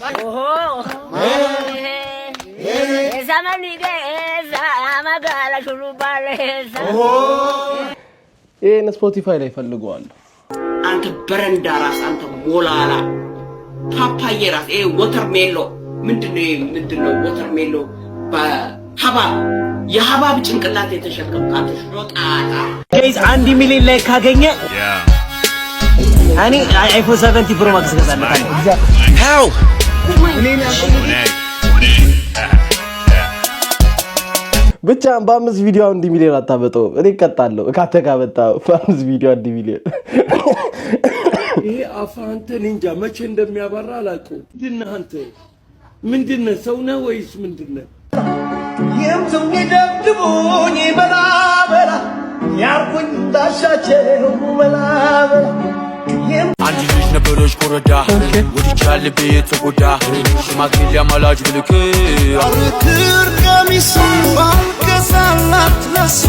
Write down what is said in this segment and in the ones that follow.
Oh, zamani deza magala shurubale. Oh, in Spotify ላይ ፈልገዋለሁ። አንተ በረንዳ ራስ አንተ ሞላላ ፓፓዬ ራስ ወተርሜሎ ምንድነው ወተርሜሎ በሐባብ የሐባብ ጭንቅላት የተሸከምክ አንተ ሾጣጣ ጋይስ 1 ሚሊዮን ላይ ካገኘ እኔ አይፎን 70 ፕሮ ማክስ ገዛለሁ። ሃው ብቻ በ5 ቪዲዮ 1 ሚሊዮን አታበጠው። እኔ እቀጣለሁ ካተጋበጣ በ5 ቪዲዮ 1 ሚሊዮን። ይሄ አፋንተ ኒንጃ መቼ እንደሚያባራ አላውቅም። ምንድነህ አንተ? ምንድነህ ሰው ነህ ወይስ ምንድነህ? የምቱም ይደብድቡኝ በላበላ ያርኩኝ ዳሻቸው በላበላ አንድ ልጅ ነበረች ኮረዳ ወዲቻል ቤት ተጎዳ ሽማግሌ አማላጅ ብልክ አርክር ቀሚስ ባልከሳላት ለሷ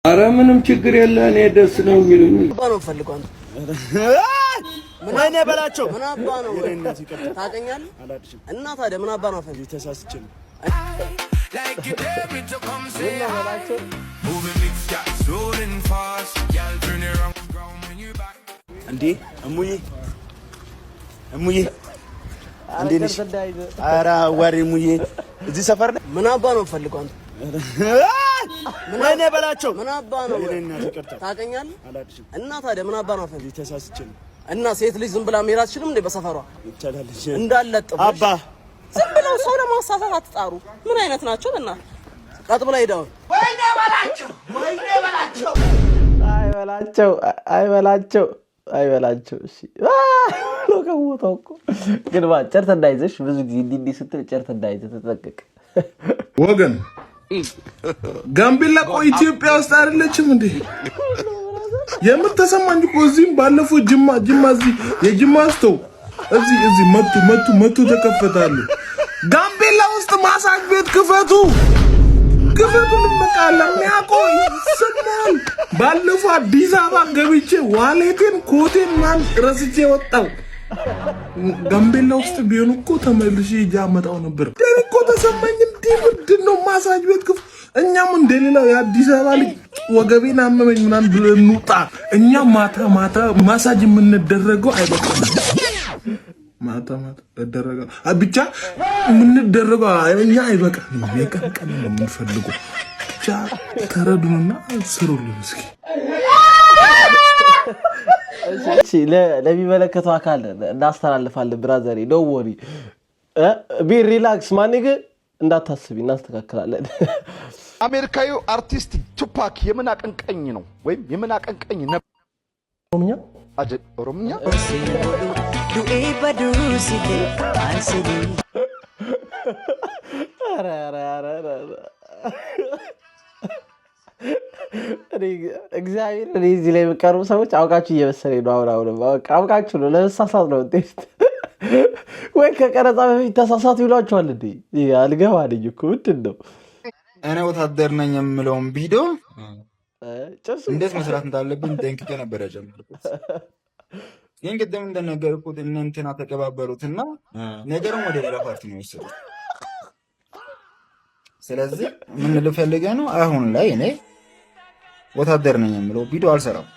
ኧረ ምንም ችግር የለ እኔ ደስ ነው የሚሉኝ። ባሮ ፈልጓል ምን በላቸው ምን አባ ነው ታቀኛለህ እና ታዲያ ምን አባ ነው ፈልይ ተሳስቼ ነው እንዴ እሙዬ እንዴ ነሽ? ኧረ ወሬ እሙዬ እዚህ ሰፈር ነህ? ምን አባ ነው ፈልጓል ምን በላቸው ምን አባ ነው ታቀኛለህ እና ታዲያ ምን አባ ነው ፈልይ ተሳስቼ ነው እና ሴት ልጅ ዝም ብላ መሄድ አትችልም እንዴ? በሰፈሯ ይቻላልሽ እንዳለጥ አባ ዝም ብለው ሰው ለማሳሳት አትጣሩ። ምን አይነት ናቸው? እና ቀጥ ብላ ሄዳው አይበላቸው። እሺ ለከውታው እኮ ግን ጨርት እንዳይዘሽ ብዙ ጊዜ እንዲህ ስትል ጨርት እንዳይዘህ ተጠንቀቅ ወገን። ጋምቤላ ቆይ ኢትዮጵያ ውስጥ አይደለችም እንዴ? የምትሰማኝ እኮ እዚህም ባለፈው ጅማ እዚህ የጅማ ስቶው እዚህ መቱ ተከፈታሉ። ጋምቤላ ውስጥ ማሳጅ ቤት ክፈቱ ልመቃላ የሚያውቀው ይሰማል። ባለፈው አዲስ አበባ ገብቼ ዋሌቴን ኮቴን ማን ረስቼ ወጣው። ጋምቤላ ውስጥ ቢሆን እኮ ተመልሼ እያመጣው ነበር። ደን እኮ ተሰማኝ። እንዴ ምንድነው ማሳጅ ቤት ክፈቱ? እኛም እንደሌላው የአዲስ አበባ ልጅ ወገቤን አመመኝ ምናምን ብለን እንውጣ። እኛ ማታ ማሳጅ የምንደረገው አይበቃም። ማታ ደረጋ ብቻ የምንደረገው እኛ አይበቃም። የቀን ነው የምንፈልገው። ብቻ ተረዱንና ስሩልን እስኪ። እሺ ለሚመለከተው አካል እናስተላልፋለን። ብራዘሪ ዶንት ወሪ ቢ ሪላክስ ማንግ እንዳታስቢ እናስተካክላለን። አሜሪካዊው አርቲስት ቱፓክ የምን አቀንቀኝ ነው ወይም የምን አቀንቀኝ ነው? ኦሮምኛ እግዚአብሔር እዚህ ላይ የሚቀርቡ ሰዎች አውቃችሁ እየመሰለኝ ነው። አሁን አውቃችሁ ነው ለመሳሳት ነው እንዴት ወይ ከቀረጻ በፊት ተሳሳቱ ይሏቸዋል እንዴ? አልገባኝ እኮ ምንድን ነው? እኔ ወታደር ነኝ የምለውን ቪዲዮ እንዴት መስራት እንዳለብኝ ጠንቅቄ ነበር ያጀመርኩት። ግን ቅድም እንደነገርኩት እነ እንትና ተቀባበሩትና ነገሩን ወደ ሌላ ፓርቲ ነው የወሰዱት። ስለዚህ ምን ልፈልገ ነው አሁን ላይ እኔ ወታደር ነኝ የምለው ቪዲዮ አልሰራም።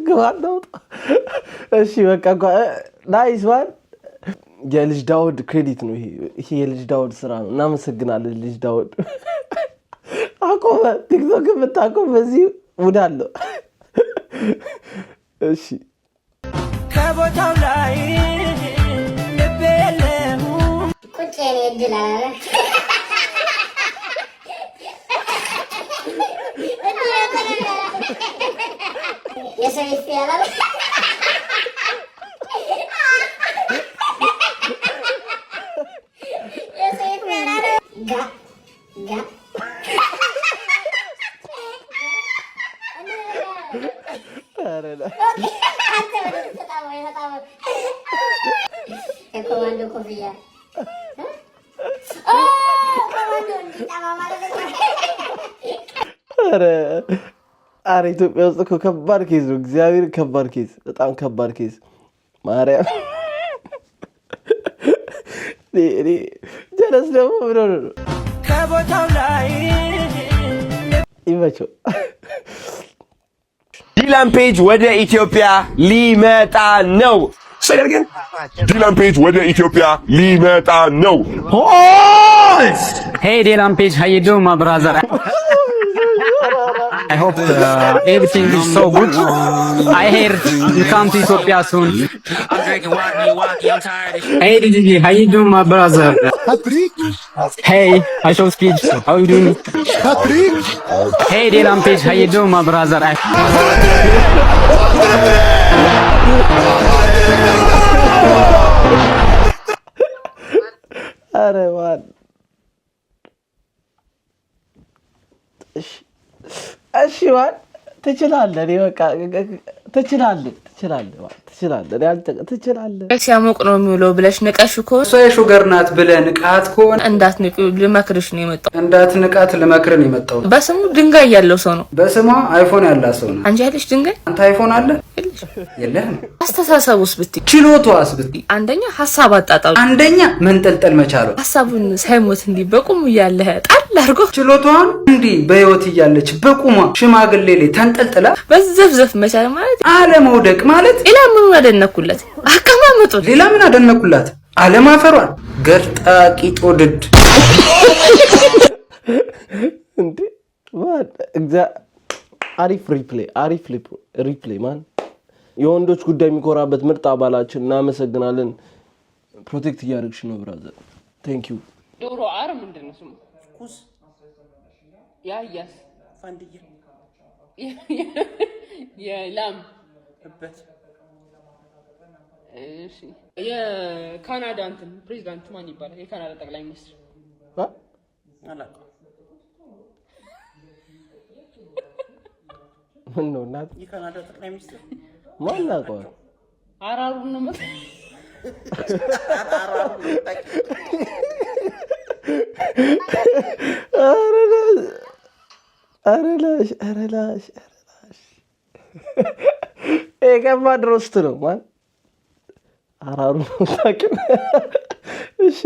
ግባን ነው። እሺ በቃ ናይስ ዋን። የልጅ ዳውድ ክሬዲት ነው ይሄ የልጅ ዳውድ ስራ ነው። እናመሰግናለን ልጅ ዳውድ። አቆመ ቲክቶክ የምታቆም በዚህ ውዳለሁ። እሺ ከቦታው ላይ ልቤ የለም ቁጭ ይድላል የሰው ይፈያላል የኮማንዶ ኮፍያ ኧረ ኢትዮጵያ ውስጥ እኮ ከባድ ኬዝ ነው። እግዚአብሔር ከባድ ኬዝ፣ በጣም ከባድ ኬዝ። ማርያም ጀለስ ደግሞ ምን ሆነ ነው ከቦታው ላይ ይመቸው። ዲላን ፔጅ ወደ ኢትዮጵያ ሊመጣ ነው። ግን ዲላን ፔጅ ወደ ኢትዮጵያ ሊመጣ ነው። Hey Dylan Page, how you doing, my brother? I hope everything is so good. I hear you come to Ethiopia soon. I'm drinking walkie, I'm tired of shit. Hey Digi, how you doing, my brother? Hey, I show speech. How you doing? Hey Dylan Page, how you doing, my brother? ኧረ ማን እሺ ማን ትችላለህ። እኔ በቃ ትችላለህ። ሲያሞቅ ነው የሚውለው ብለሽ ንቀሽ እኮ እሷ የሹገር ናት ብለህ ንቃት ከሆነ እንዳትንቁ ልመክርሽ ነው የመጣው። እንዳትንቃት ልመክርህ ነው የመጣው። በስሙ ድንጋይ ያለው ሰው ነው። በስሟ አይፎን ያላት ሰው ነው። አንቺ ያለሽ ድንጋይ አንተ አይፎን አለ የለህም። አስተሳሰቡስ ብትይ ችሎታዋስ ብትይ አንደኛ ሀሳብ አጣጣሉ፣ አንደኛ መንጠልጠል መቻሏ፣ ሀሳቡን ሳይሞት እንዲህ በቁሙ እያለህ ጣል አድርጎ ችሎታዋን እንዲህ በህይወት እያለች በቁሟ ሽማግሌ ላይ ተንጠልጥላ በዘፍዘፍ መቻል ማለት አለመውደቅ ማለት። ሌላ ምን አደነኩለት? አቀማመጡ ሌላ ምን አደነኩላት? አለማፈሯን ገርጣቂ ጦድድ እንዴ ማን አሪፍ ሪፕሌይ ማን የወንዶች ጉዳይ የሚኮራበት ምርጥ አባላችን እናመሰግናለን። ፕሮቴክት እያደረግሽ ነው ብራዘር። ቴንክ ዩ። ዶሮ አር ምንድነው ስሙ? ኩስ ያያስ ፋንድያ የላም እበት። እሺ የካናዳ እንትን ፕሬዝዳንት ማን ይባላል? የካናዳ ጠቅላይ ሚኒስትር አላውቅም። ምን ነው እናት? የካናዳ ጠቅላይ ሚኒስትር ማን ነው? አራሩ ነው ማለት አረላሽ የከባድ ሮስት ነው ማን አራሩ ነው ታውቂው? እሺ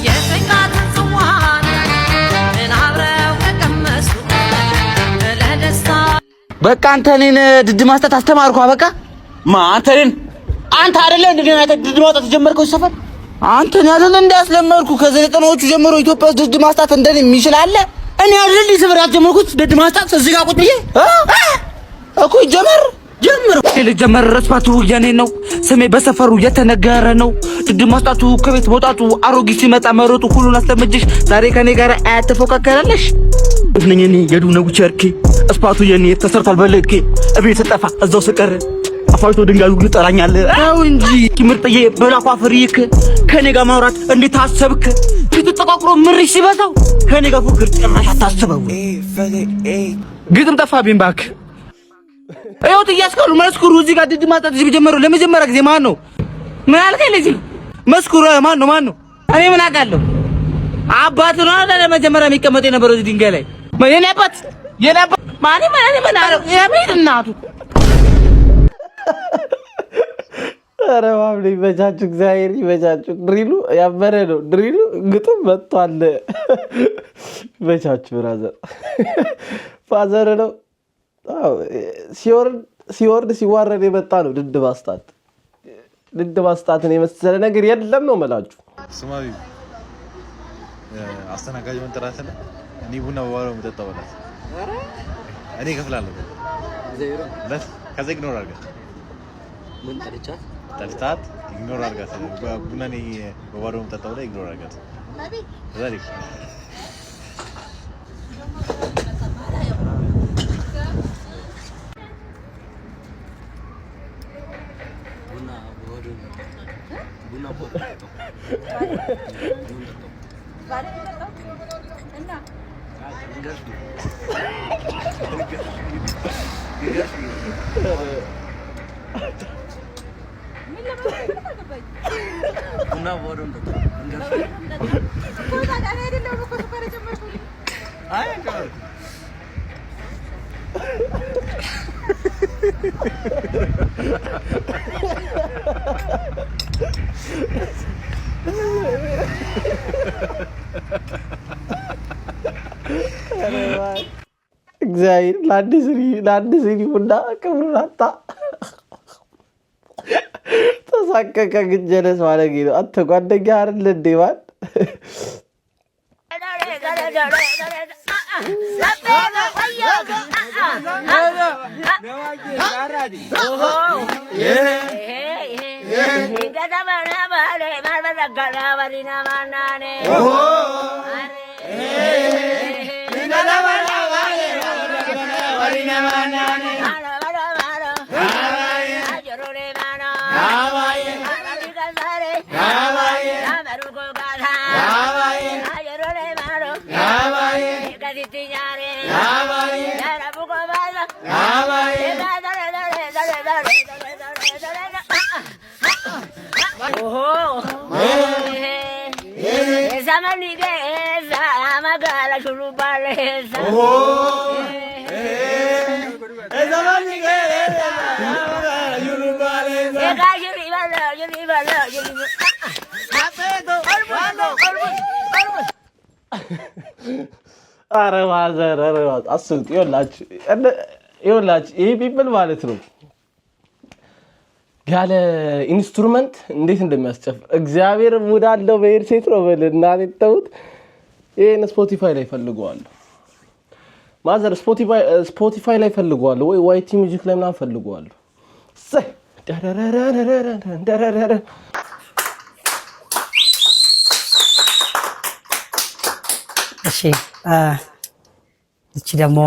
የፍቃድ ጽዋን አብረው ተቀመሱ ለደስታ። በቃ አንተ እኔን ድድ ማስጣት አስተማርኩ። በቃ አንተ አይደለ ድድ ማስጣት ጀመርከው ሰፈር? አንተን አይደለ እንዳስለመድኩ ከዘጠናዎቹ ጀምሮ ኢትዮጵያ ውስጥ ድድ ማስጣት እንደኔ የሚችል አለ? እኔ አይደል ሰፈር ያስጀመርኩት ድድ ማስጣት እዚህ ጋር ቁጭ ብዬ እኮ ጀመር ልጀመር። ረስባቱ የኔ ነው፣ ስሜ በሰፈሩ የተነገረ ነው። ድድ ማስጣቱ ከቤት መውጣቱ አሮጊት ሲመጣ መሮጡ ሁሉን አስለምጅሽ ዛሬ ከኔ ጋር አያተፎካከራለሽ። እኔ የዱ ነው ቸርኪ እስፓቱ የኔ ተሰርቷል በልኬ እቤት ተጠፋ እዛው ስቀር አፋይቶ ድንጋዩ ይጠራኛል። አው እንጂ ምርጥዬ በላኳ ፍሪክ ከኔ ጋር ማውራት እንዴት አሰብክ? ፊቱ ተቋቁሮ ምርሽ ሲበዛው ከኔ ጋር ፉክር ጭራሽ አታስበው። ግጥም ጠፋብኝ ባክ። እዩት እያስከሉ መስክሩ። እዚህ ጋር ድድ ማስጣት ጀመረው ለመጀመሪያ ጊዜ ማን ነው? ምን አልከኝ? ልጅ መስክሩ። ማን ነው? እኔ ምን አውቃለሁ? አባት ነው አይደል ለመጀመሪያ የሚቀመጥ የነበረው እዚህ ድንጋይ ላይ የኔ አባት ማን አለው? የቤት እናቱ ኧረ ማምሌ ይመቻችሁ፣ እግዚአብሔር ይመቻችሁ። ድሪሉ ያበረ ነው። ድሪሉ ግጥም መጥቷል። ይመቻችሁ ብራዘር። ፋዘር ነው ሲወርድ ሲዋረድ የመጣ ነው። ድድ ማስጣትን የመሰለ ነገር የለም ነው መላችሁ። ስማቢ አስተናጋጅ መንጠራት ነው። እኔ ቡና በኋላው መጠጣው ማለት እኔ እከፍላለሁ። ከዛ ኢግኖር አድርጋት ምን ጠልታት ኢግኖር አድርጋት። ቡና እኔ በኋላው መጠጣው ላይ ኢግኖር አድርጋት። ዛሬ እግዚአብሔር ለአንድ ሲኒ ቡና ክብሩን አጣ። ተሳቀቀ። ግን ጀለስ ማለጌ ነው። አንተ ጓደኛ አይደል እንዴ? ማን አረ ማዘር አስቡት። ይኸውላችሁ ይሄ ፒፕል ማለት ነው ያለ ኢንስትሩመንት እንዴት እንደሚያስጨፍር እግዚአብሔር ሙድ አለው። በሄድሴት ነው በልና ተውት። ይሄን ስፖቲፋይ ላይ ፈልገዋለሁ። ማዘር ስፖቲፋይ ላይ ፈልገዋለሁ ወይ ዋይቲ ሚውዚክ ላይ ምናምን ፈልገዋለሁ። እሺ እቺ ደግሞ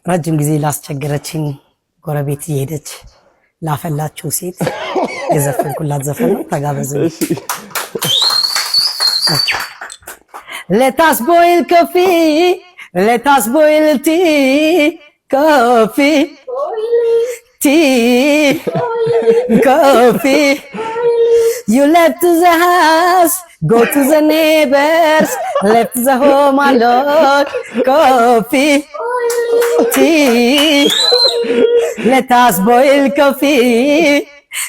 ረጅም ጊዜ ላስቸገረችኝ ጎረቤት እየሄደች ላፈላችሁ ሴት የዘፈንኩላት ዘፈን ነው። ተጋበዙ። Let us boil coffee, let us boil tea, coffee, tea, coffee. You left the house, go to the neighbors, left the home alone, coffee, tea. Let us boil coffee,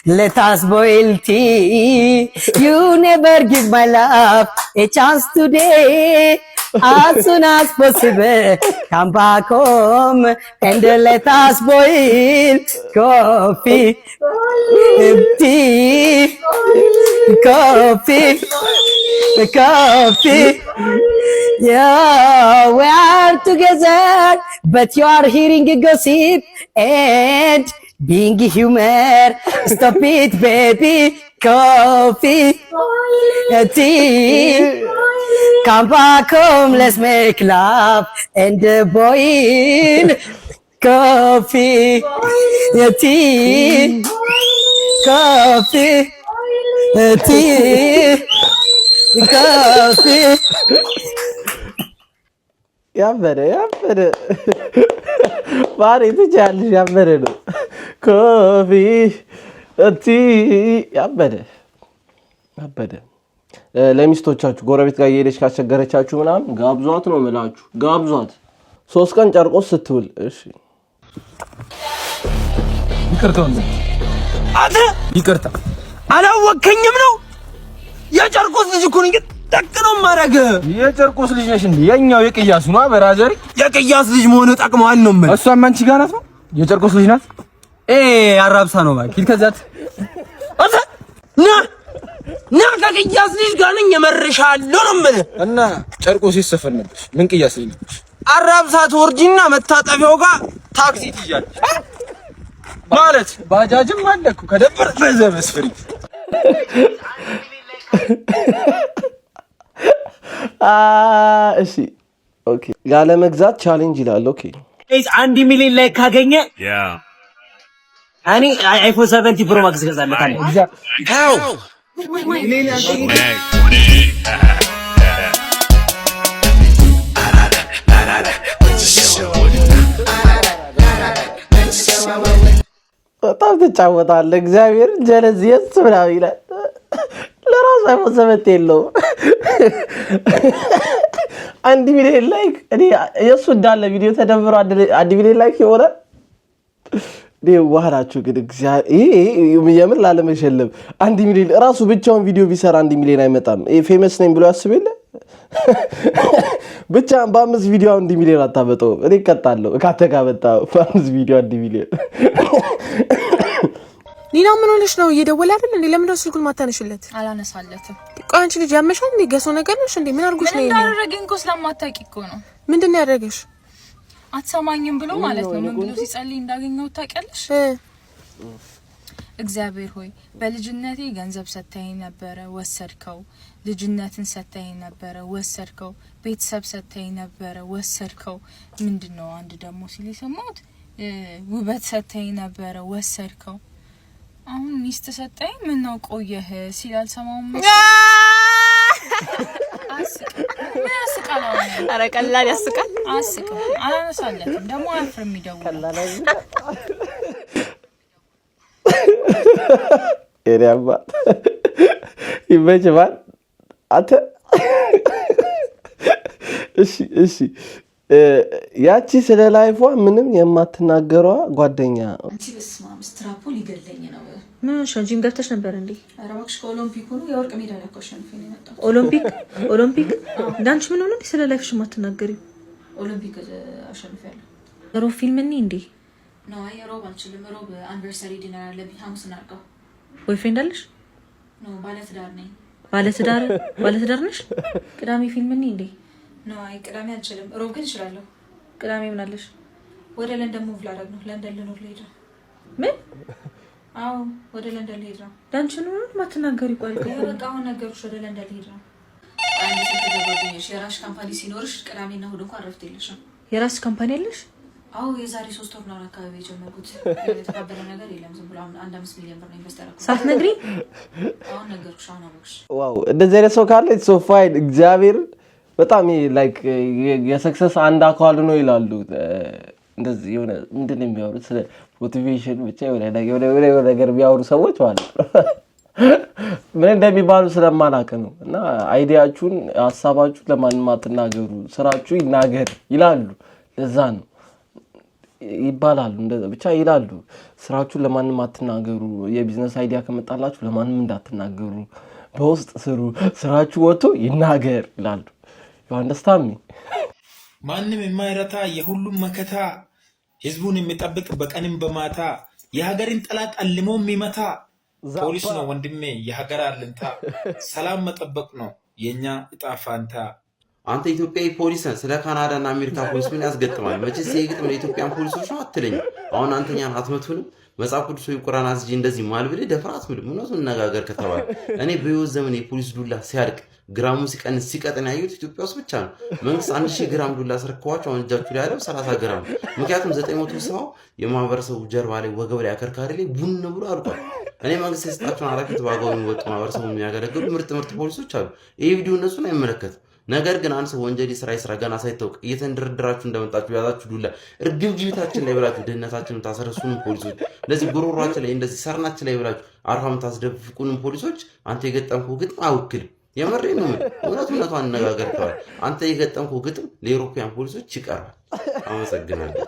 let us boil tea. You never give my love a chance today. As soon as possible, come back home and let us boil coffee, tea, coffee, coffee. Yeah, we are together, but you are hearing a gossip and being humor. Stop it, baby. Coffee, tea. Come back home, let's make love and boil coffee, tea, coffee, tea, coffee. ያበረ ማሪ ትቻለሽ። ያበረ ነው ኮፊ ቲ ያበደ ለሚስቶቻችሁ ጎረቤት ጋር እየሄደች ካስቸገረቻችሁ ምናምን ጋብዟት ነው የምላችሁ። ጋብዟት 3 ቀን ጨርቆስ ስትውል። እሺ ይቅርታ አንተ ይቅርታ አላወከኝም ነው የጨርቆስ ልጅ እኮ ነኝ። ጠቅነው ማረግ የጨርቆስ ልጅ ነሽ እንዴ? የኛው የቅያስ ነው በራዘሪ። የቅያስ ልጅ መሆኑ ጠቅመዋል ነው ማለት። እሷም አንቺ ጋር ናት ነው የጨርቆስ ልጅ ናት። አራብሳ ነው ማለት ከዛት አንተ ና ከቅያስ ልጅ ጋር ነኝ የመርሻለሁ ነው ማለት። እና ጨርቆስ ይሰፈር ነበር። ምን ቅያስ ልጅ ነበር? አራብሳ ትወርጂና መታጠፊያው ጋር ታክሲ ትይዣለሽ ማለት። ባጃጅም አለኩ ከደበር በዘመስፍሪ እሺ ኦኬ። ያለ መግዛት ቻሌንጅ ይላል። ኦኬ 1 ሚሊዮን ላይ ካገኘ እኔ አይፎን 70 ፕሮ ማክስ ገዛለታለሁ። በጣም ትጫወታለህ። እግዚአብሔር ጀለስ የስ ምናምን ይላል። ለራሱ አይፎን 7 የለውም። 1 ሚሊዮን ላይክ እኔ የሱ እንዳለ ቪዲዮ ተደምሮ 1 ሚሊዮን ላይክ ይሆናል። ዋህላችሁ ግን እግዚአብሔር የምን ላለመሸለም 1 ሚሊዮን ራሱ ብቻውን ቪዲዮ ቢሰራ 1 ሚሊዮን አይመጣም። ፌመስ ነኝ ብሎ ያስብ የለ ብቻ በ5 ቪዲዮ 1 ሚሊዮን አታመጣው። እኔ እቀጣለሁ ካተጋበጣ በ5 ቪዲዮ 1 ሚሊዮን። ኒና ምን ሆነሽ ነው? እየደወለ አይደል እንዴ? ለምን ደስ ስልኩን ማታነሽለት? አላነሳለትም። ቆይ አንቺ ልጅ ያመሻል እንዴ? ገሶ ነገር ነሽ እንዴ? ምን አድርጎሽ ነው? ምን እንዳደረገኝ እኮ ስለማታውቂ እኮ ነው። ምንድን ነው ያደረገሽ? አትሰማኝም ብሎ ማለት ነው። ምን ብሎ ሲጸልይ እንዳገኘው ታውቂያለሽ? እግዚአብሔር ሆይ በልጅነቴ ገንዘብ ሰጥተኸኝ ነበረ፣ ወሰድከው። ልጅነትን ሰጥተኸኝ ነበረ፣ ወሰድከው። ቤተሰብ ሰጥተኸኝ ነበረ፣ ወሰድከው። ምንድነው አንድ ደግሞ ሲል የሰማሁት ውበት ሰጥተኸኝ ነበረ፣ ወሰድከው። አሁን ሚስት ሰጠኝ ምን ነው ቆየህ ሲል አልሰማውም። አስቃል ኧረ ቀላል ያስቃል። አስቃል አላነሳለትም ደግሞ አፍርም ይደውላል። ኤሪያማ ይመችባል። አንተ እሺ ያቺ ስለ ላይፏ ምንም የማትናገረዋ ጓደኛ አንቺ በስማም ስትራፖል ይገለኝ ነው። ምን ጂም ገብተሽ ነበር እንዴ? ኧረ እባክሽ ከኦሎምፒክ ነው የወርቅ ሜዳሊያ እኮ አሸንፌ ነው የመጣሁት። ኦሎምፒክ እንዳንቺ ምን ሆነ ስለ ላይፍሽ የማትናገሪው? ኦሎምፒክ አሸንፌያለሁ። ሮብ ፊልም ነኝ እንዴ? ነው አይ ሮብ አልችልም። ሮብ አንቨርሰሪ ዲነር አለብኝ ሐሙስ እናድርገው። ቦይፍሬንድ አለሽ? ነው ባለትዳር ነኝ። ባለትዳር ነሽ? ቅዳሜ ፊልም ነኝ እንዴ? ነው አይ ቅዳሜ አልችልም። ሮብ ግን እችላለሁ። ቅዳሜ ምን አለሽ? ወደ ለንደን ሙቭ ላደርግ ነው። ለንደን ልኖር ልሄድ ነው። ምን? አዎ ወደ ለንደን ልሄድ ነው። ዳንቺ ነው ማትናገሪ? ቆይ በቃ አሁን ነገርኩሽ። ወደ ለንደን ልሄድ ነው። አንድ ስልክ ደወልኩልሽ። የራስሽ ካምፓኒ ሲኖርሽ ቅዳሜና እሑድ እንኳን ረፍት የለሽም። የራስሽ ካምፓኒ አለሽ? አዎ የዛሬ 3 ወር ነው አካባቢ የጀመርኩት። የተቀበለ ነገር የለም። ዝም ብሎ 5 ሚሊዮን ብር ነው ኢንቨስት ያደረኩት። ሳትነግሪኝ? አሁን ነገርኩሽ። አሁን አወቅሽ። ዋው እንደዚህ አይነት ሰው ካለ ሶ ፋይን እግዚአብሔር በጣም ላይክ የሰክሰስ አንድ አካል ነው ይላሉ። እንደዚህ የሆነ ምንድን ነው የሚያወሩት ስለ ሞቲቬሽን ብቻ የሆነ ነገር የሚያወሩ ሰዎች ማለት ነው። ምን እንደሚባሉ ስለማላውቅ ነው። እና አይዲያችሁን ሀሳባችሁን ለማንም አትናገሩ፣ ስራችሁ ይናገር ይላሉ። ለዛ ነው ይባላሉ እንደዛ ብቻ ይላሉ። ስራችሁን ለማንም አትናገሩ፣ የቢዝነስ አይዲያ ከመጣላችሁ ለማንም እንዳትናገሩ፣ በውስጥ ስሩ፣ ስራችሁ ወጥቶ ይናገር ይላሉ። አንደርስታንድ ሚ ማንም የማይረታ የሁሉም መከታ ህዝቡን የሚጠብቅ በቀንም በማታ የሀገርን ጠላት አልሞ የሚመታ ፖሊስ ነው ወንድሜ የሀገር አለንታ ሰላም መጠበቅ ነው የኛ እጣ ፋንታ። አንተ ኢትዮጵያዊ ፖሊስ ስለ ካናዳና አሜሪካ ፖሊስ ምን ያስገጥማል? መቼስ የግጥም ለኢትዮጵያን ፖሊሶች ነው አትለኝ። አሁን አንተኛን አትመቱንም? መጽሐፍ ቅዱስ ወይ ቁርአን አስጂ እንደዚህ ማልብል ደፍራት ምን እውነቱን ነጋገር ከተባለ እኔ በህይወት ዘመን የፖሊስ ዱላ ሲያርቅ ግራሙ ሲቀንስ ሲቀጥን ያዩት ኢትዮጵያ ውስጥ ብቻ ነው። መንግስት 1000 ግራም ዱላ አስረክቧቸው አሁን እጃችሁ ላይ ያለው 30 ግራም። ምክንያቱም 900 ሰው የማህበረሰቡ ጀርባ ላይ ወገብ ላይ አከርካሪ ላይ ቡን ብሎ አልቋል። እኔ መንግስት የሰጣቸውን ኃላፊነት በአግባቡ የሚወጡ ማህበረሰቡን የሚያገለግሉ ምርጥ ፖሊሶች አሉ። ይህ ቪዲዮ እነሱን አይመለከትም። ነገር ግን አንድ ሰው ወንጀል ስራ ገና ሳይታወቅ እየተንደረደራችሁ እንደመጣችሁ ያዛችሁ ዱላ እርግብግቢታችን ላይ ብላችሁ ድህነታችንን ታሰረሱንም ፖሊሶች፣ እንደዚህ ጉሮሯችን ላይ እንደዚህ ሰርናችን ላይ ብላችሁ አርሃም ታስደፍቁንም ፖሊሶች አንተ የገጠምከው ግጥም አይወክልም። የመሬ ነው። እውነቱን አነጋገር ተዋል። አንተ የገጠምከው ግጥም ለኢሮፒያን ፖሊሶች ይቀርባል። አመሰግናለሁ።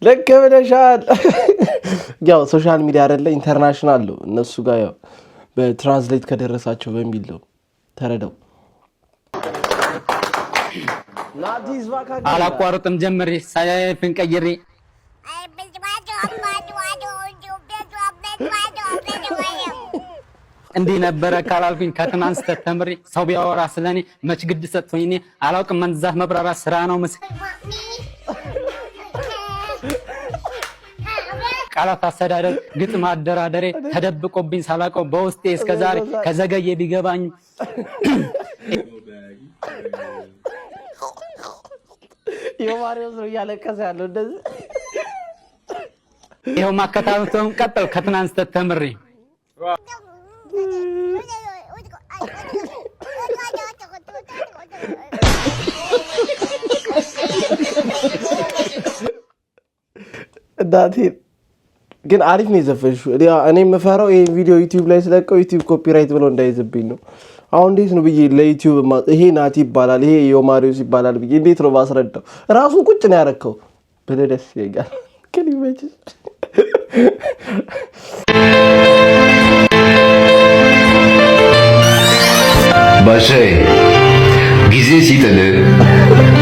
ልክ ብለሻል። ያው ሶሻል ሚዲያ አይደለ ኢንተርናሽናል ነው እነሱ ጋር ያው በትራንስሌት ከደረሳቸው በሚል ነው ተረዳው። አላቋርጥም ጀምሬ ሳይፍን ቀይሬ እንዲህ ነበረ ካላልኩኝ ከትናንት ስተት ተምሬ ሰው ቢያወራ ስለኔ መች ግድ ሰጥቶኝ እኔ አላውቅም። መንዛት መብራራት ስራ ነው ምስ ቃላት አስተዳደር ግጥም አደራደሬ ተደብቆብኝ ሳላውቀው በውስጤ እስከዛሬ ከዘገየ ቢገባኝ የማሪያም ነው እያለቀሰ ያለው እንደዚህ ይኸው ማከታተሉን ቀጠል ከትናንት ስተት ተምሬ እናቴ ግን አሪፍ ነው የዘፈንሽው። እኔ የምፈራው ይሄን ቪዲዮ ዩቲዩብ ላይ ስለቀው ዩቲዩብ ኮፒራይት ብሎ እንዳይዝብኝ ነው። አሁን እንዴት ነው ብዬ ለዩቲዩብ ይሄ ናቲ ይባላል ይሄ ዮማሪዮስ ይባላል ብዬ እንዴት ነው ማስረዳው? ራሱን ቁጭ ነው ያረከው ብለህ ደስ ይላል። ግን ይመችሽ። ባሻዬ ጊዜ ሲጥል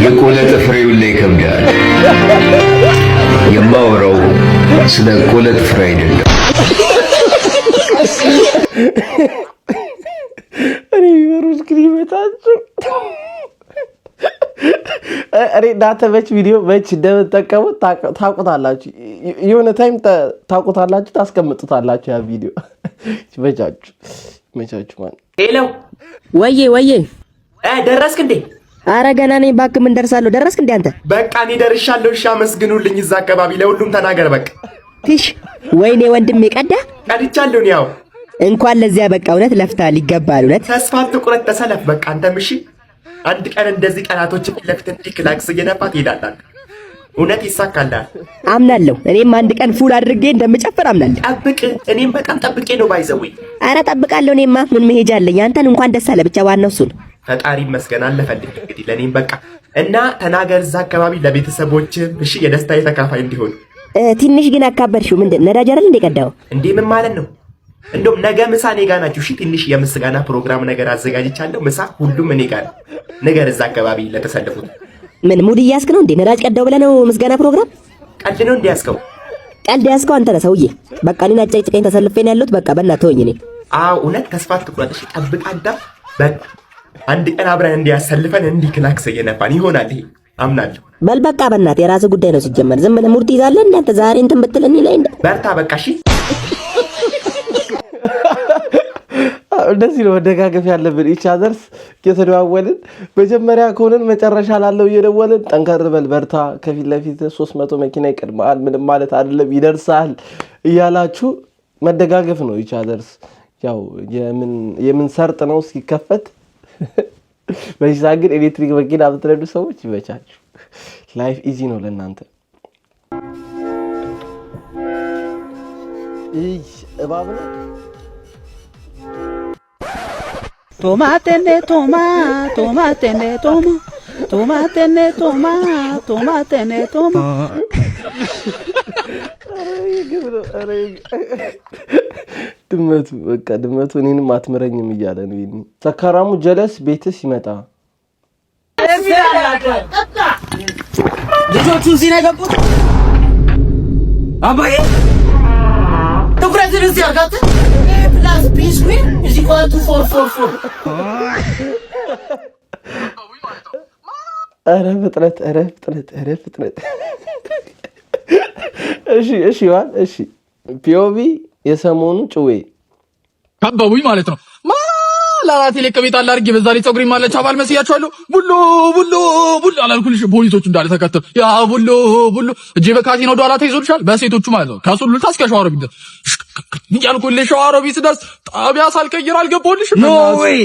የቆለጥ ፍሬው ላይ ይከብዳል። የማወራው ስለ ቆለጥ ፍሬ አይደለም። እኔ ይወሩስ ክሪመታችሁ እኔ ዳተበች ቪዲዮ በች እንደምትጠቀሙት ታውቁታላችሁ። የሆነ ታይም ታውቁታላችሁ፣ ታስቀምጡታላችሁ። ያ ቪዲዮ መቻችሁ ማለት ሄሎ፣ ወዬ ደረስክ እንዴ? አረ ገና ነኝ እባክህ። ምን ደርሳለሁ? ደረስክ እንዴ አንተ? በቃ እኔ ደርሻለሁ። እሺ አመስግኑልኝ። እዛ አካባቢ ለሁሉም ተናገር በቃ። ትሽ ወይኔ ወንድሜ ቀድቻለሁ። ያው እንኳን ለዚያ በቃ። እውነት ለፍተሃል፣ ይገባል። እውነት ተስፋ አትቁረጥ፣ ተሰለፍ በቃ። አንተም እሺ አንድ ቀን እንደዚህ ቀናቶችን ለፍት እንዲክላክስ እየነፋ ትሄዳለህ። እውነት ይሳካልሃል አምናለሁ። እኔም አንድ ቀን ፉል አድርጌ እንደምጨፍር አምናለሁ። ጠብቅ። እኔም በጣም ጠብቄ ነው ባይዘው። አረ ጠብቃለሁ። እኔማ ምን መሄጃ አለኝ? አንተን እንኳን ደስ አለ ብቻ። ዋናው እሱ ነው። ፈጣሪ ይመስገን አለፈልኝ። እንግዲህ ለኔም በቃ እና ተናገር እዛ አካባቢ ለቤተሰቦችም እሺ የደስታ የተካፋይ እንዲሆን። ትንሽ ግን አካበድሽው። ምንድን ነዳጅ አይደል እንደ ቀዳው እንዴ? ምን ማለት ነው? እንደውም ነገ ምሳ እኔ ጋር ናችሁ። እሺ ትንሽ የምስጋና ፕሮግራም ነገር አዘጋጅቻለሁ። ምሳ ሁሉም እኔ ጋር ነገር እዛ አካባቢ ለተሰለፉት። ምን ሙድ እያስክ ነው እንዴ? ነዳጅ ቀዳው ብለህ ነው ምስጋና ፕሮግራም? ቀልድ ነው እንዴ ያስከው? ቀልድ ያስከው አንተ ነህ ሰውዬ። በቃ እኔን አጨቅጭቀኝ ተሰልፌ ነው ያለሁት። በቃ በእናትህ ተወኝ። እኔ እውነት ተስፋ አትቁረጥ። እሺ ጠብቅ አዳም። በቃ አንድ ቀን አብረን እንዲያሰልፈን እንዲክላክስ እየነፋን ይሆናል። ይሄ አምናለሁ። በል በቃ በእናትህ የራስህ ጉዳይ ነው ሲጀመር። ዝም ብለህ ሙድ ትይዛለህ እንዴ አንተ? ዛሬ እንትን ብትል እኔ ላይ እንደ በርታ በቃ እሺ። እንደዚህ ነው መደጋገፍ ያለብን። ኢች አዘርስ እየተደዋወልን መጀመሪያ ከሆነን መጨረሻ ላለው እየደወልን ጠንከር በል በርታ፣ ከፊት ለፊት 300 መኪና ይቀድማል፣ ምንም ማለት አይደለም ይደርሳል እያላችሁ መደጋገፍ ነው። ኢች አዘርስ ያው የምን ሰርጥ ነው ሲከፈት። በዚህ ሰዓት ግን ኤሌክትሪክ መኪና ብትነዱ ሰዎች ይበቻችሁ። ላይፍ ኢዚ ነው ለእናንተ። እባብ ነው ቶማቴኔ ቶማ ቶማቴኔ ቶማ ቶማቴኔ ቶማ ቶማቴኔ ቶማ ድመቱ በቃ ድመቱ እኔንም አትምረኝም እያለ ነው። ይሄን ሰካራሙ ጀለስ ቤትስ ይመጣ ልጆቹ እዚህ ነው የገቡት። አባዬ ትኩረትን እዚህ አርጋት ፕላስ ቢ ስኩዌር ኢዝ ኢኳል ቱ 444። ኧረ ፍጥነት። እሺ ዋል እሺ ፒኦቪ የሰሞኑ ጭዌ ከበቡኝ ማለት ነው። ለራሴ ላይ ከቤት አለ አድርጌ በዛ ላይ ፀጉሬን ማለቻ ባል መስያቸዋለሁ። ቡሎ አላልኩልሽ? ፖሊሶቹ እንዳለ ተከተሉ። ያ ቡሎ እጄ በካቴና ወደ ኋላ ተይዞልሻል። በሴቶቹ ማለት ነው። ከሱሉልታ እስከ ሸዋሮቢት ድረስ እያልኩልሽ ሸዋሮቢት ድረስ ጣቢያ ሳልቀይር አልገባሁልሽም። ኖ ዌይ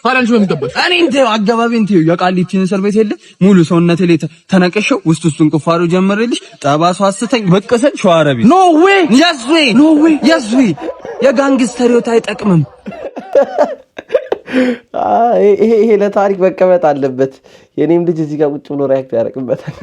ታዲያ በምን ገባሽ? እኔ እንትን አገባቢ እንትን የቃሊቲን እስር ቤት የለ ሙሉ ሰውነቴ ላይ ተነቀሸው ውስጡን ቁፋሮ ጀመረልሽ። ጠባሷ አስተኝ በቀሰል ሸዋሮቢት። ኖ ዌይ የስ ዌይ የጋንግስተሪዮት አይጠቅምም። ይሄ ለታሪክ መቀመጥ አለበት። የኔም ልጅ እዚህ ጋር ቁጭ ብሎ ሪያክት ያደርግበታል።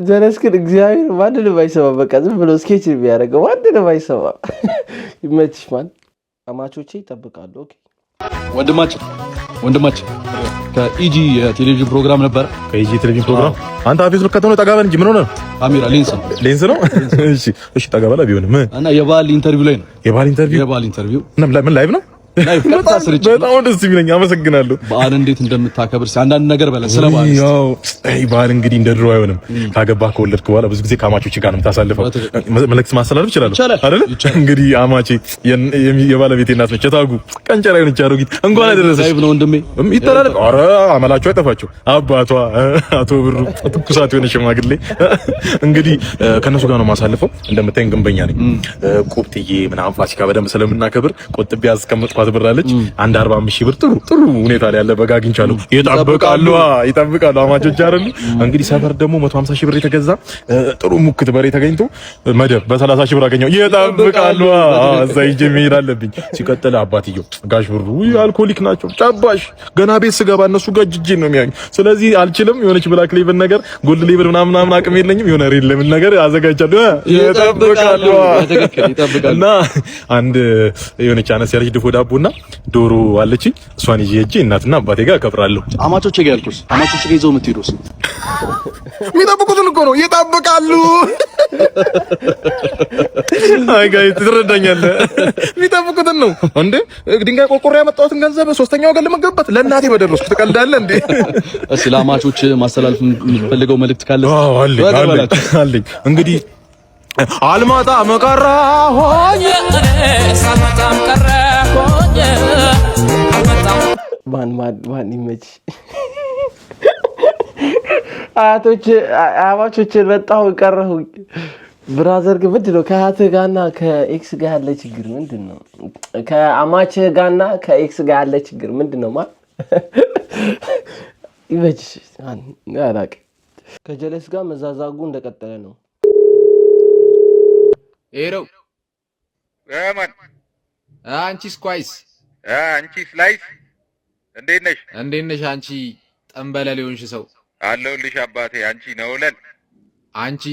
ጀለስ ግን እግዚአብሔር ማንንም አይሰማም። በቃ ዝም ብሎ ስኬች የሚያደርገው ማንንም አይሰማም። ይመችሽ ማን አማቾቼ ይጠብቃሉ። ኦኬ ወንድማችን ከኢጂ የቴሌቪዥን ፕሮግራም ነበረ። ከኢጂ ቴሌቪዥን ፕሮግራም አንተ አፌስ ልከተ ነው ጠጋ በል እንጂ ምን ሆነ? ካሜራ ሌንስ ነው። እሺ ጠጋ በል ቢሆንም እና የባህል ኢንተርቪው ላይ ነው። የባህል ኢንተርቪው እና ምን ላይቭ ነው? በጣም ደስ የሚለኝ አመሰግናለሁ። በዓል እንዴት እንደምታከብር አንዳንድ ነገር በለ ስለ በዓል። ያው በዓል እንግዲህ እንደ ድሮ አይሆንም። ካገባህ ከወለድክ በኋላ ብዙ ጊዜ ከአማቾች ጋር ነው የምታሳልፈው። መልእክት ማስተላለፍ ይችላል አይደል? እንግዲህ አማቼ የባለቤቴ እናት ነች። ታጉ ቀንጨራ የሆነች አሮጊት እንኳን አደረሰሽ ነው ወንድሜ። ይተላል። ኧረ አመላቸው አይጠፋቸው። አባቷ አቶ ብሩ ትኩሳት የሆነ ሽማግሌ እንግዲህ ከነሱ ጋር ነው ማሳልፈው። እንደምታየኝ ግንበኛ ነኝ። ቁብጥዬ ምናምን ፋሲካ በደንብ ስለምናከብር ቆጥቤ ያስቀመጥኳት ብር አለች። አንድ 45 ሺህ ብር ጥሩ ሁኔታ ላይ ያለ በግ አግኝቻለሁ። ይጠብቃሉ አማቾች አይደሉ? እንግዲህ ሰፈር ደግሞ 150 ሺህ ብር የተገዛ ጥሩ ሙክት በሬ ተገኝቶ መደብ በ30 ሺህ ብር አገኘው። ይጠብቃሉ። እዛ ሂጅ መሄድ አለብኝ። ሲቀጥል አባትየው ጋሽ ብሩ አልኮሊክ ናቸው። ጨባሽ ገና ቤት ስገባ እነሱ ጋር ጅጅን ነው የሚያዩኝ። ስለዚህ አልችልም። የሆነች ብላክ ሌብል ነገር ጎልድ ሌብል ምናምን አቅም የለኝም። የሆነ ሬድ ሌብል ነገር አዘጋጃለሁ። ይጠብቃሉ። እና አንድ የሆነች አነስ ያለች ድፎ ዳቦና ዶሮ አለችኝ። እሷን ይዤ ሂጅ እናትና አባቴ ጋር አከብራለሁ። አማቾቼ ጋር ያልኩስ አማቾቼ ጋር ይዘው የምትሄዱስ የሚጠብቁትን እኮ ነው። ይጠብቃሉ። አይ ጋይ ትረዳኛለህ። የሚጠብቁትን ነው እንዴ? ድንጋይ ቆርቆሮ ያመጣሁትን ገንዘብ ሶስተኛው ወገን ለመገበት ለእናቴ በደረስኩ ትቀልዳለህ እንዴ? እሺ ለአማቾች ማስተላለፍ የምትፈልገው መልእክት ካለ? አለኝ። እንግዲህ አልማጣ መቀራ ሆኜ ሳልማጣም ቀረ ሆኜ ማን ይመች አያቶችን በጣም ቀረሁ። ብራዘር ግን ምንድን ነው ከአያትህ ጋርና ከኤክስ ጋር ያለ ችግር ምንድን ነው? ከአማችህ ጋርና ከኤክስ ጋር ያለ ችግር ምንድን ነው? ይመችሽ። አላውቅም። ከጀለስ ጋር መዛዛጉ እንደቀጠለ ነው። ኤሮ ማን አንቺስ ኳይስ አንቺስ ላይስ እንዴት ነሽ አንቺ ጠንበለል የሆንሽ ሰው? አለሁልሽ አባቴ። አንቺ ነውለል፣ አንቺ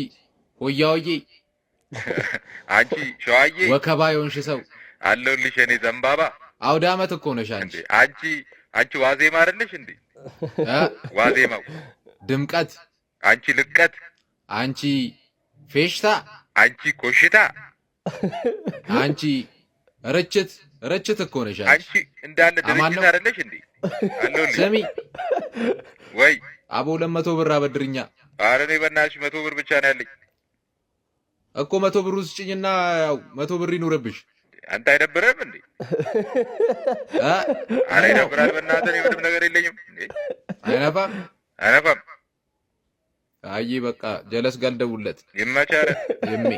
ሆያውዬ፣ አንቺ ሸዋዬ ወከባ የሆንሽ ሰው? አለሁልሽ እኔ ዘንባባ። አውደ ዓመት እኮ ነሽ አንቺ ዋዜማ አይደለሽ እንዴ? ዋዜማው ድምቀት፣ አንቺ ልቀት፣ አንቺ ፌሽታ፣ አንቺ ኮሽታ፣ አንቺ ርችት እኮ ነሽ አንቺ እንዳለ ድርጅት አይደለሽ እንዴ? አለሁልሽ። ስሚ ወይ አቦ 200 ብር አበድርኛ። ኧረ እኔ በእናትሽ 100 ብር ብቻ ነው ያለኝ እኮ። 100 ብር ስጭኝና ያው 100 ብር ይኑርብሽ። አንተ አይደብርህም እንዴ? ኧረ ይደብራል በእናትህ። እኔ ምንም ነገር የለኝም እንዴ። አይነፋም። አይ በቃ ጀለስ ጋር ልደውልለት። ይመቻል የሚ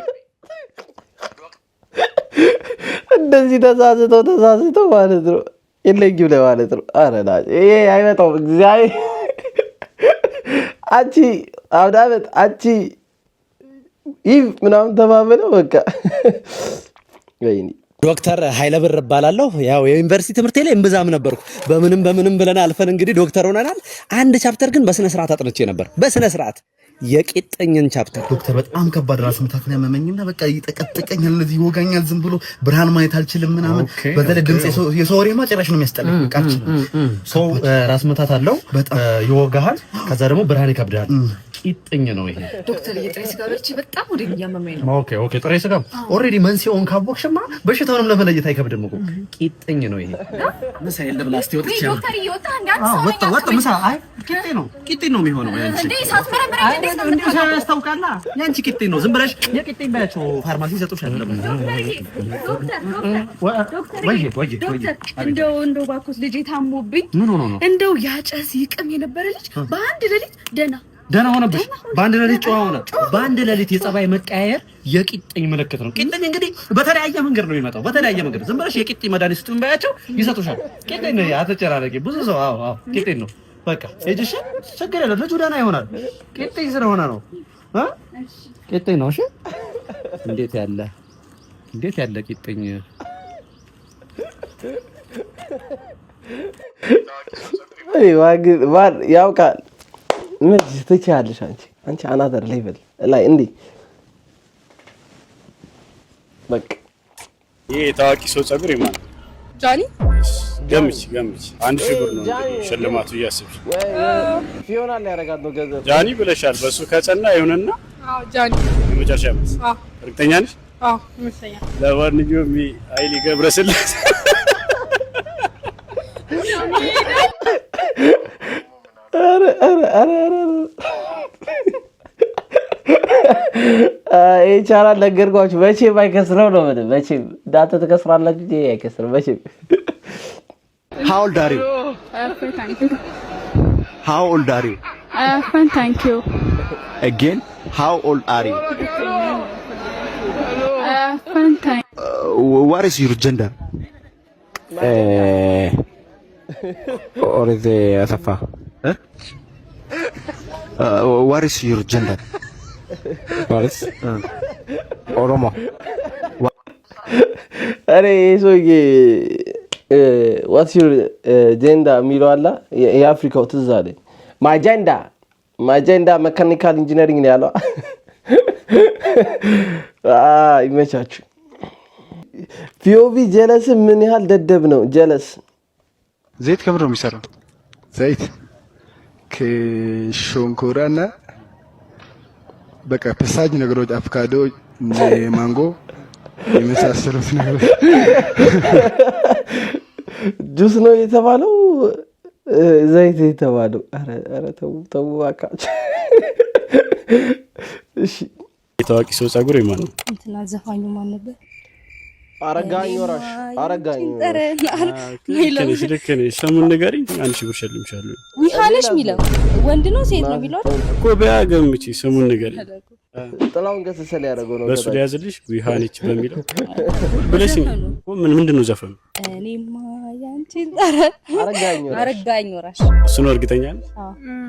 እንደዚህ ተሳስተው ማለት ነው። የለኝም ለማለት ነው። ኧረ ይሄ አይመጣውም። እግዚአብሔር አንቺ አውዳመት አንቺ ይህ ምናምን ተማመነው በቃ ወይኔ። ዶክተር ኃይለ ብር እባላለሁ። ያው የዩኒቨርሲቲ ትምህርቴ ላይ እምብዛም ነበርኩ። በምንም ብለን አልፈን እንግዲህ ዶክተር ሆነናል። አንድ ቻፕተር ግን በስነ ስርዓት አጥንቼ ነበር። በስነ ስርዓት የቂጥኝን ቻፕተር። ዶክተር በጣም ከባድ ራስ ምታት ነው ያመመኝና በቃ ይጠቀጥቀኛል፣ እንደዚህ ይወጋኛል። ዝም ብሎ ብርሃን ማየት አልችልም ምናምን። በተለይ ድምጽ የሰው ወሬ ማጨራሽ ነው የሚያስጠላኝ። ቃልች ሰው ራስ ምታት አለው ይወጋሃል፣ ከዛ ደግሞ ብርሃን ይከብዳል። ቂጥኝ ነው ይሄ። ዶክተር የጥሬ ስጋ በልቼ በጣም ወደ እያመመኝ ነው። ኦኬ ጥሬ ስጋ ኦልሬዲ መንስኤውን ካወቅሽማ በሽታውንም ለመለየት አይከብድም እኮ። ቂጥኝ ነው ይሄ። ምሳ የለም ላስቲ ወጥቼ ነው ዶክተር እየወጣ እንዳንተ ወጣ ምሳ። አይ ቂጥኝ ነው የሚሆነው። ያንቺ እንዴ ሳትመረምረኝ እንዴ ያስታውቃላ። ያንቺ ቂጥኝ ነው። ዝም ብለሽ የቂጥኝ ባያቸው ፋርማሲ ይሰጡሻል። እንደው ባኮስ ልጄ ታሞብኝ እንደው ያጨስ ይቅም የነበረ ልጅ በአንድ ሌሊት ደህና ሆነብሽ። በአንድ ሌሊት ጨዋ ሆነ። በአንድ ሌሊት የጸባይ መቀያየር የቂጥኝ ምልክት ነው። ቂጥኝ እንግዲህ በተለያየ መንገድ ነው የሚመጣው። በተለያየ መንገድ ዝም ብለሽ የቂጥኝ መድኃኒት ስጡን ባያቸው ይሰጡሻል። ቂጥኝ ነው። አትጨራረቂ። ብዙ ሰው አዎ ቂጥኝ ነው በቃ እጅሽ ችግር የለም። ልጁ ደህና ይሆናል። ቂጥኝ ስለሆነ ነው ቂጥኝ ነው። እሺ እንዴት ያለ ቂጥኝ ያውቃል። ምን ትችያለሽ አንቺ አናተር ሌቭል ላይ እንዴ በቃ ይሄ ታዋቂ ሰው ጸጉር ይማል ጃኒ ገምች 1000 ብር ነው ሽልማቱ። እያስብሽ ፊዮና ሊያረጋት ነው ገንዘብ ጃኒ ብለሻል። በሱ ከጸና ይሁንና ጃኒ የመጨረሻ ነው። እርግጠኛ ነሽ? ይመስለኛል። ለማንኛውም ኃይሌ ገብረስላሴ ይሄ ቻናል ነገርኳችሁ መቼም አይከስረው ነው ማለት መቼም ዳታ ተከስራላችሁ እንጂ አይከስረው መቼም How old are you? Thank you. How old are you? Fine, thank you. Again, how old are you? Fine, thank What is your gender? Or the Asafa? What is your gender? What is? Oromo. አሬ ሶዬ what's your gender የሚለው አላ የአፍሪካው ትዝ አለኝ ማጀንዳ ሜካኒካል ኢንጂነሪንግ ነው ያለው ይመቻችሁ ፒኦቪ ጀለስ ምን ያህል ደደብ ነው ጀለስ ዘይት ከምር ነው የሚሰራው ዘይት ከሾንኮራና በቃ ፒስታች ነገሮች አቮካዶ ማንጎ የመሳሰሉት ነገሮች ጁስ ነው የተባለው ዘይት የተባለው አረ ተው አካች እሺ የታዋቂ ሰው ጸጉር የማን ነው እንትና ዘፋኙ ማን ነበር አረጋኝ ወራሽ ልክ ነሽ ስሙን ንገሪኝ 1000 ብር ሸልምሻለሁ ዊሃነሽ ሚለው ወንድ ነው ሴት ነው ሚለው እኮ በያገምጪ ስሙን ንገሪኝ ጥላውን ገሰሰ ያደረገው ነው በሱ ሊያዝልሽ ዊሃነች በሚለው ብለሽኝ ምንድን ነው ዘፈኑ እኔማ ያንቺን አረጋኝ ወራሽ እሱ ነው እርግጠኛ ነኝ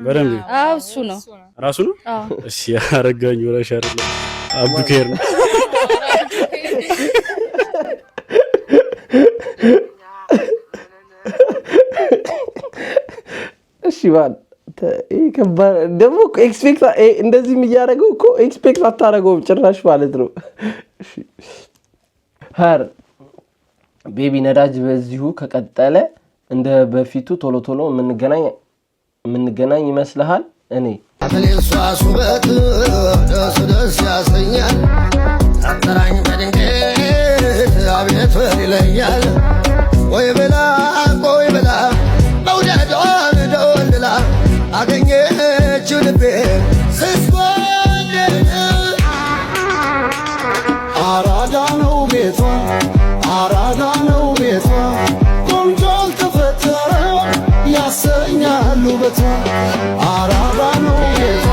በደንብ አዎ እሱ ነው ራሱ ነው እሺ አረጋኝ ወራሽ አይደለም አብዱከር ነው እሺ ባል ደግሞ ኤክስፔክት እንደዚህም እያደረገው እኮ ኤክስፔክት አታረገውም ጭራሽ ማለት ነው እሺ ሀር ቤቢ ነዳጅ በዚሁ ከቀጠለ እንደ በፊቱ ቶሎ የምንገናኝ ይመስልሃል እኔ አትሌሷ ሱበት ደስ ያሰኛል አጠራኝ በድንገት አቤት ይለኛል ቆይ ብላ መውደዷን ደወልላ አገኘችው ልቤ ስስወደድ አራዳ ነው ቤቷ ቆንጆ ተፈጠረ ያሰኛሉ በቷ አራዳ ነው ቤቷ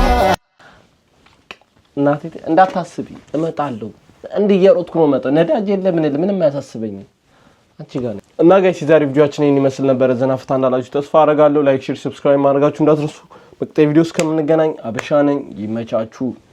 እናቴ እንዳታስቢ እመጣለሁ እንዲየሮጥኩ ነው መጣ ነዳጅ የለም ምንም ያሳስበኝ አንቺ ጋር ነው እና ጋይስ ዛሬ ቪዲዮአችን ይሄን ይመስል ነበር ዘና ፈታ እንዳላችሁ ተስፋ አደርጋለሁ ላይክ ሼር ሰብስክራይብ ማድረጋችሁ እንዳትረሱ በቀጣይ ቪዲዮስ ከምንገናኝ አበሻ ነኝ ይመቻችሁ